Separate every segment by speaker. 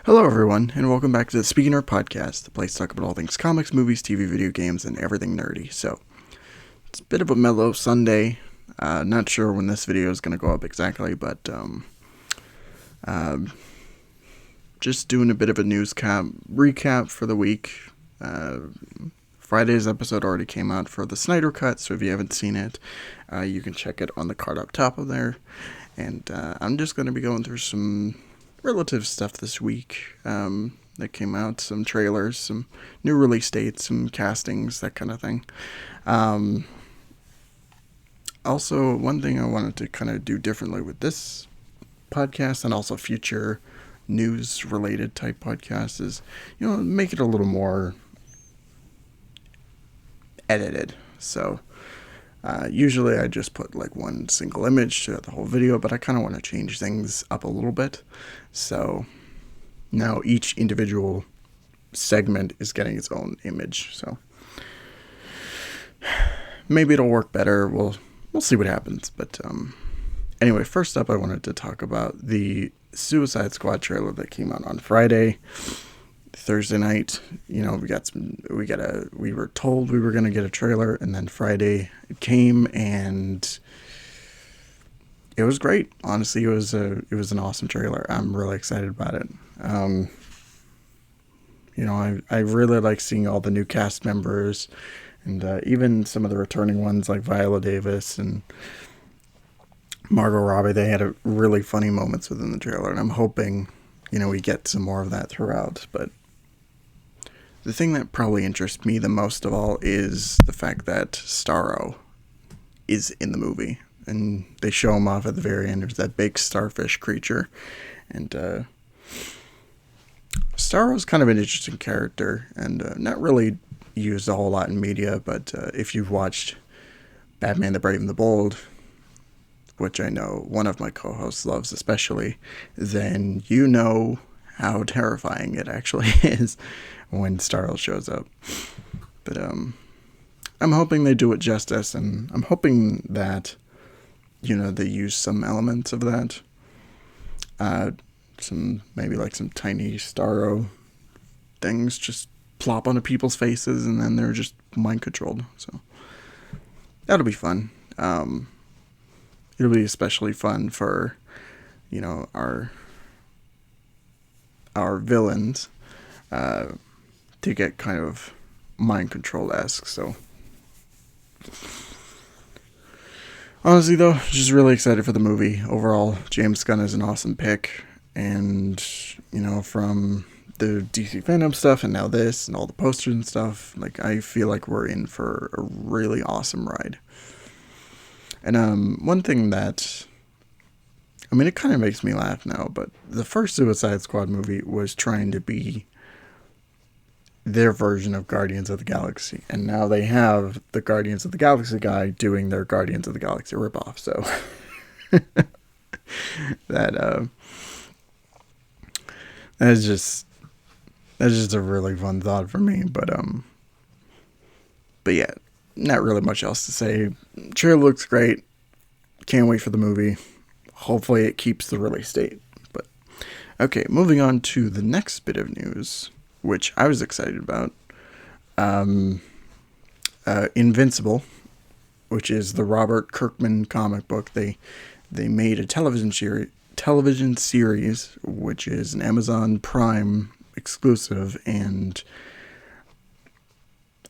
Speaker 1: Hello, everyone, and welcome back to the Speaking Nerd Podcast, the place to talk about all things comics, movies, TV, video games, and everything nerdy. So, it's a bit of a mellow Sunday. Not sure when this video is going to go up exactly, but just doing a bit of a recap for the week. Friday's episode already came out for the Snyder Cut, so if you haven't seen it, you can check it on the card up top of there. And I'm just going to be going through some relative stuff this week that came out, some trailers, some new release dates, some castings, that kind of thing. Also, one thing I wanted to kind of do differently with this podcast and also future news related type podcasts is, make it a little more edited. So usually I just put like one single image to the whole video, but I kind of want to change things up a little bit. So now each individual segment is getting its own image. So maybe it'll work better. We'll see what happens. But anyway, first up, I wanted to talk about the Suicide Squad trailer that came out on Friday. Thursday night, we were told we were going to get a trailer, and then Friday it came, and it was great. Honestly, it was an awesome trailer. I'm really excited about it. I really like seeing all the new cast members, and even some of the returning ones like Viola Davis and Margot Robbie. They had really funny moments within the trailer, and I'm hoping, we get some more of that throughout. But the thing that probably interests me the most of all is the fact that Starro is in the movie. And they show him off at the very end. There's that big starfish creature. And Starro's kind of an interesting character. And not really used a whole lot in media. But if you've watched Batman the Brave and the Bold, which I know one of my co-hosts loves especially, then you know how terrifying it actually is when Starro shows up. But I'm hoping they do it justice, and I'm hoping that they use some elements of that. Some tiny Starro things just plop onto people's faces, and then they're just mind controlled. So that'll be fun. It'll be especially fun for our villains to get kind of mind control-esque. So honestly though, just really excited for the movie. Overall, James Gunn is an awesome pick, and from the DC fandom stuff and now this and all the posters and stuff, I feel like we're in for a really awesome ride. And one thing that, it kind of makes me laugh now, but the first Suicide Squad movie was trying to be their version of Guardians of the Galaxy. And now they have the Guardians of the Galaxy guy doing their Guardians of the Galaxy ripoff. So that's just a really fun thought for me. But yeah, not really much else to say. Trailer looks great. Can't wait for the movie. Hopefully it keeps the release date. But okay, moving on to the next bit of news, which I was excited about. Invincible, which is the Robert Kirkman comic book. They made a television series, which is an Amazon Prime exclusive, and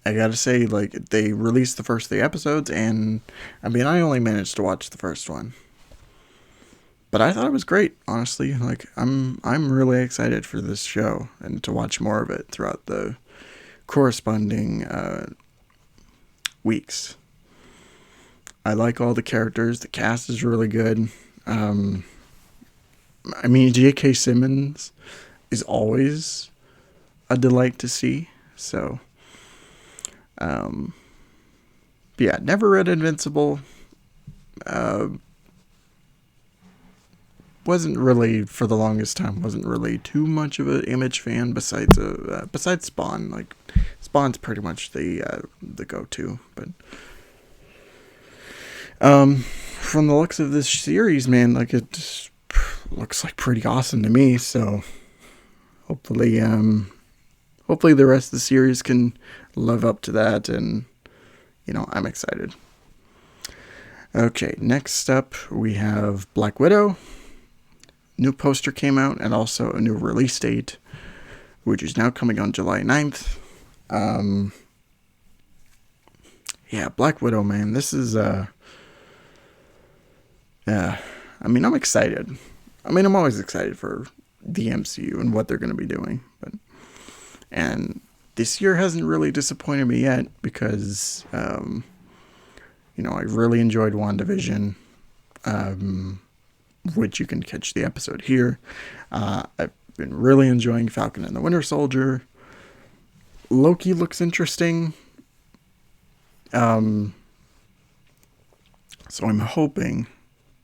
Speaker 1: I gotta say, they released the first 3 episodes, and I only managed to watch the first one. But I thought it was great, honestly. I'm really excited for this show and to watch more of it throughout the corresponding weeks. I like all the characters. The cast is really good. J.K. Simmons is always a delight to see. So, yeah, never read Invincible. Wasn't really, for the longest time, wasn't really too much of an Image fan besides Spawn. Spawn's pretty much the go-to. But from the looks of this series, man, it just looks like pretty awesome to me. So hopefully, hopefully the rest of the series can live up to that, and I'm excited. Okay, next up we have Black Widow. New poster came out, and also a new release date, which is now coming on July 9th. Yeah, Black Widow, man, this is, I'm excited. I'm always excited for the MCU and what they're going to be doing, and this year hasn't really disappointed me yet, because, I really enjoyed WandaVision, which you can catch the episode here. I've been really enjoying Falcon and the Winter Soldier. Loki looks interesting. So I'm hoping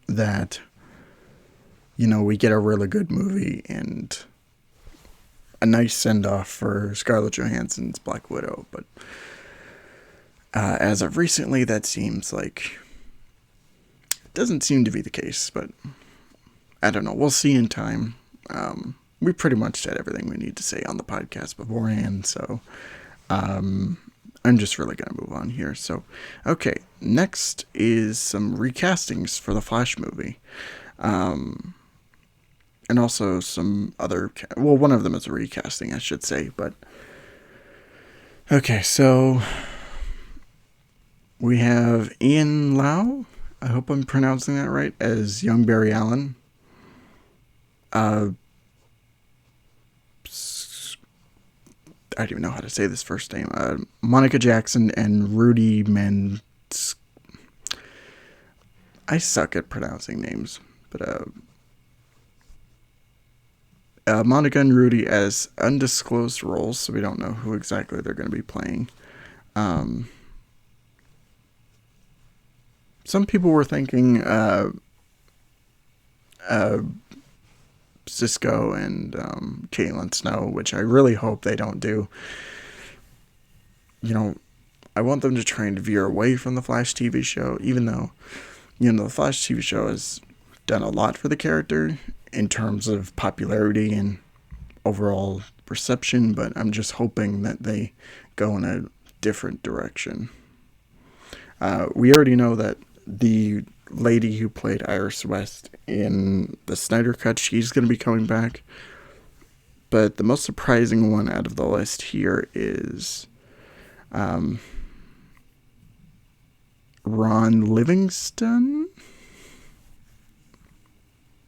Speaker 1: that, we get a really good movie and a nice send-off for Scarlett Johansson's Black Widow. But as of recently, that seems like it doesn't seem to be the case. But I don't know. We'll see in time. We pretty much said everything we need to say on the podcast beforehand. So I'm just really going to move on here. So, okay. Next is some recastings for the Flash movie. And also some other, one of them is a recasting, I should say, but okay, so we have Ian Lau, I hope I'm pronouncing that right, as young Barry Allen. I don't even know how to say this first name. Monica Jackson and Rudy I suck at pronouncing names, but Monica and Rudy as undisclosed roles, so we don't know who exactly they're going to be playing. Some people were thinking Cisco and Caitlin Snow, which I really hope they don't do. I want them to try and veer away from the Flash TV show, even though, the Flash TV show has done a lot for the character in terms of popularity and overall perception, but I'm just hoping that they go in a different direction. We already know that the lady who played Iris West in the Snyder Cut, she's going to be coming back. But the most surprising one out of the list here is Ron Livingston.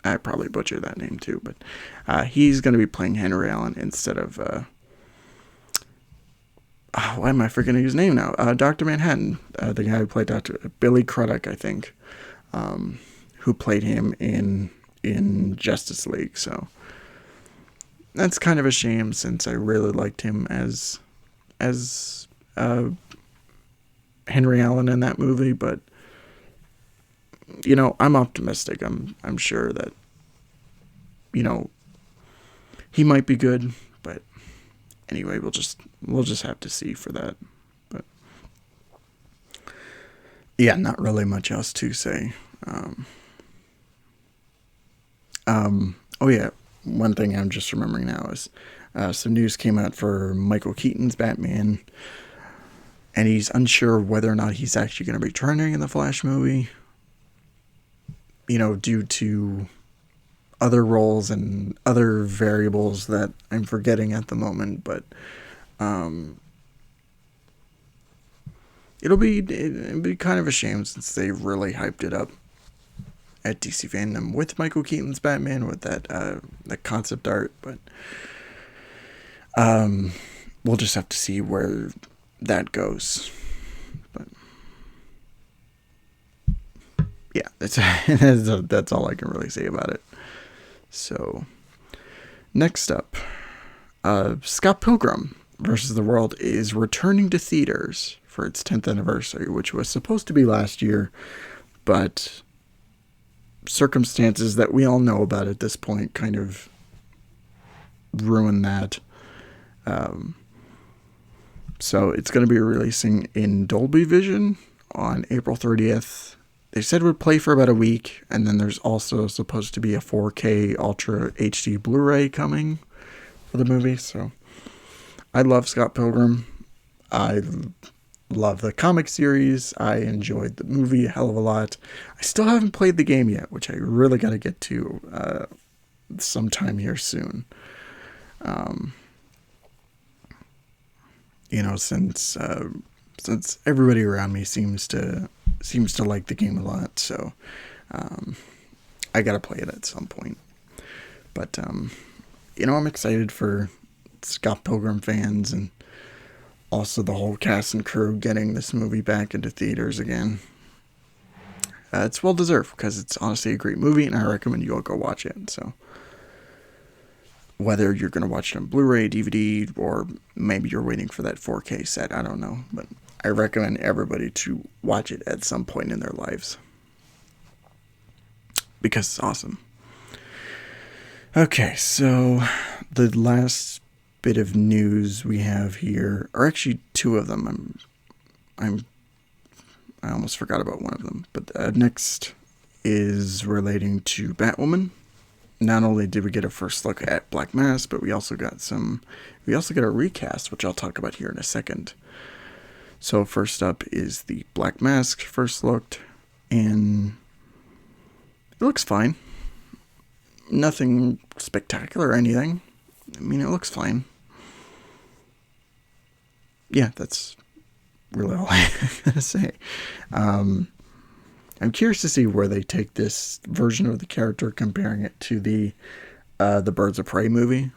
Speaker 1: I probably butchered that name too, but he's going to be playing Henry Allen instead of why am I forgetting his name now? Dr. Manhattan, the guy who played Dr. Billy Crudup, I think, who played him in Justice League. So that's kind of a shame, since I really liked him as Henry Allen in that movie. But I'm optimistic. I'm sure that he might be good, but anyway, we'll just have to see for that. But yeah, not really much else to say. Oh yeah, one thing I'm just remembering now is some news came out for Michael Keaton's Batman, and he's unsure whether or not he's actually going to be returning in the Flash movie. Due to other roles and other variables that I'm forgetting at the moment, but it'd be kind of a shame, since they really hyped it up at DC Fandom with Michael Keaton's Batman, with that concept art, but we'll just have to see where that goes. But yeah, that's all I can really say about it. So, next up, Scott Pilgrim vs. the World is returning to theaters for its 10th anniversary, which was supposed to be last year, but circumstances that we all know about at this point kind of ruined that. So it's going to be releasing in Dolby Vision on April 30th. They said it would play for about a week, and then there's also supposed to be a 4K Ultra HD Blu-ray coming for the movie. So I love Scott Pilgrim. I love the comic series. I enjoyed the movie a hell of a lot. I still haven't played the game yet, which I really got to get to sometime here soon. Since everybody around me seems to like the game a lot, so I gotta play it at some point. But I'm excited for Scott Pilgrim fans and also the whole cast and crew getting this movie back into theaters again. It's well deserved because it's honestly a great movie, and I recommend you all go watch it. So whether you're going to watch it on Blu-ray, DVD, or maybe you're waiting for that 4K set, I don't know. But I recommend everybody to watch it at some point in their lives because it's awesome. Okay, so the last bit of news we have here, or actually two of them. I almost forgot about one of them, but next is relating to Batwoman. Not only did we get a first look at Black Mask, but we also got a recast, which I'll talk about here in a second. So first up is the Black Mask first look, and it looks fine. Nothing spectacular or anything. I mean, it looks fine. Yeah, that's really all I gotta say. I'm curious to see where they take this version of the character, comparing it to the Birds of Prey movie,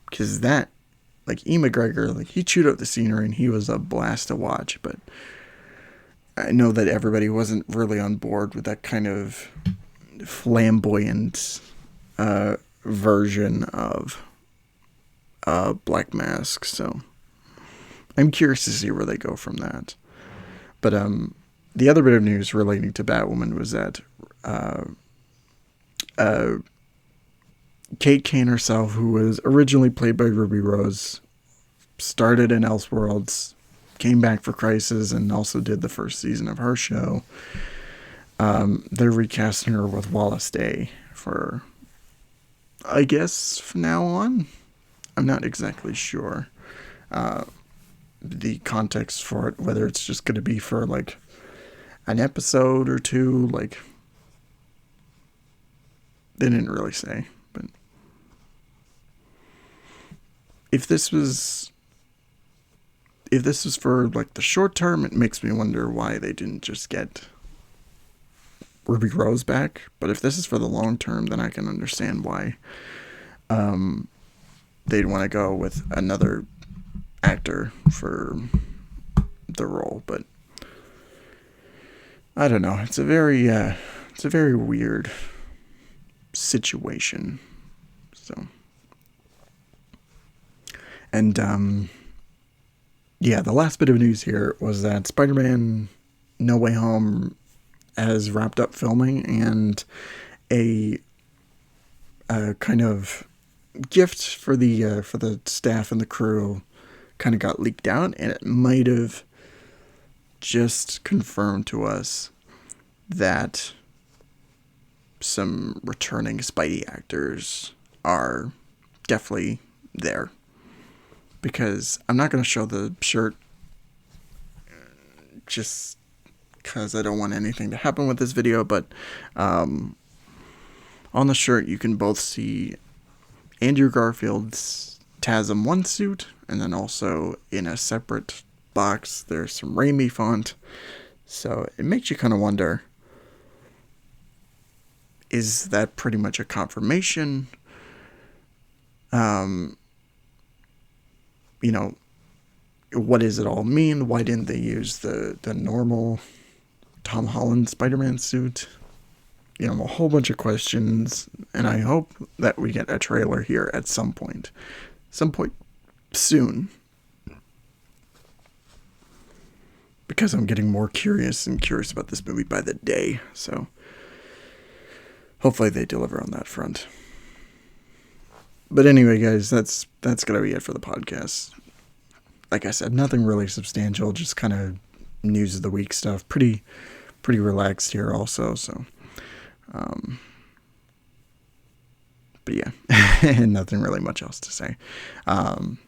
Speaker 1: because that, like, E. McGregor, like, he chewed up the scenery and he was a blast to watch. But I know that everybody wasn't really on board with that kind of flamboyant version of Black Mask. So I'm curious to see where they go from that. But the other bit of news relating to Batwoman was that Kate Kane herself, who was originally played by Ruby Rose, started in Elseworlds, came back for Crisis, and also did the first season of her show. They're recasting her with Wallace Day for, I guess, from now on. I'm not exactly sure the context for it, whether it's just going to be for, like, an episode or two. Like, they didn't really say. But if this was for, like, the short term, it makes me wonder why they didn't just get Ruby Rose back. But if this is for the long term, then I can understand why they'd want to go with another actor for the role. But I don't know. It's a very weird situation. So, and the last bit of news here was that SpiderMan No Way Home has wrapped up filming, and a kind of gift for the staff and the crew kind of got leaked out, and it might have just confirmed to us that some returning Spidey actors are definitely there. Because I'm not going to show the shirt just because I don't want anything to happen with this video, but on the shirt you can both see Andrew Garfield's TASM 1 suit, and then also in a separate box there's some Raimi font. So it makes you kind of wonder, is that pretty much a confirmation? What does it all mean? Why didn't they use the normal Tom Holland Spider-Man suit? A whole bunch of questions, and I hope that we get a trailer here at some point soon, because I'm getting more curious about this movie by the day. So hopefully they deliver on that front. But anyway, guys, that's gonna be it for the podcast. Like I said, nothing really substantial, just kind of news of the week stuff. Pretty relaxed here also. So, but But yeah, nothing really much else to say. Don't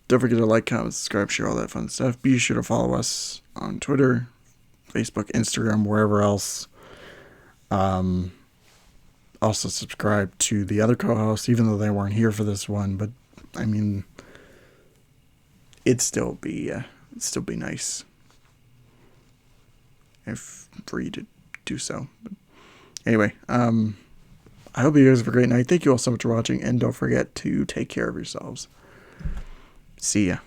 Speaker 1: forget to like, comment, subscribe, share all that fun stuff. Be sure to follow us on Twitter, Facebook, Instagram, wherever else. Also subscribe to the other co-hosts, even though they weren't here for this one. But I mean, it'd still be nice if for you to do so. But anyway, I hope you guys have a great night. Thank you all so much for watching, and don't forget to take care of yourselves. See ya.